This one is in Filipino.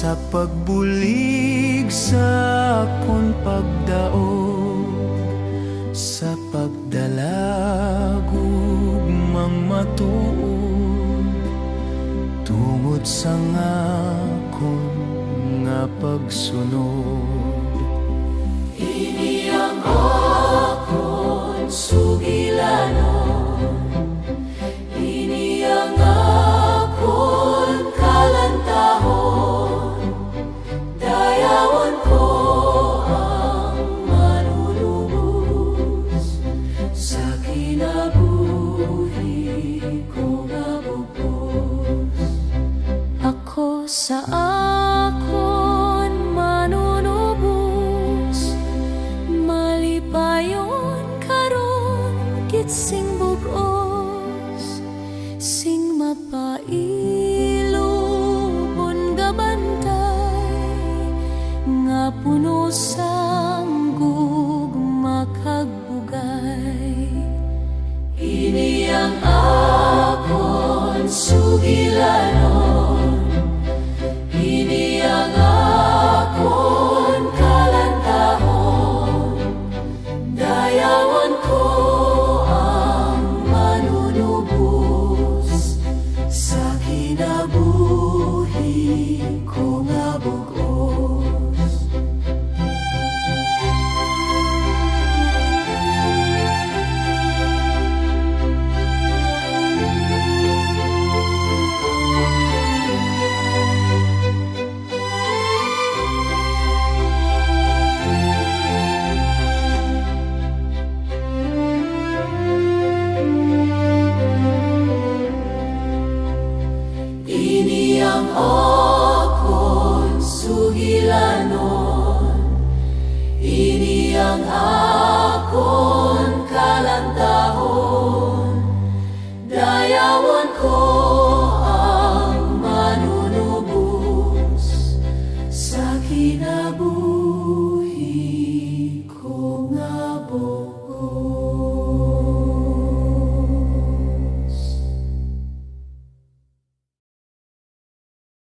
sa pagbulig sa akong pagdaog, sa pagdalagog mang matuod, tungod sa akong nga pagsunod. Ini ang akon sugilanon, ini ang akon kalantahon, dayawon ko ang manunubos sa kinabuhi ko nga bugos. Ako sa akon manunubos, malipayon karon kit sing bugos, sing mapailubon gabantay, nga puno sang gugma kag bugay. Ini ang akon sugilanon,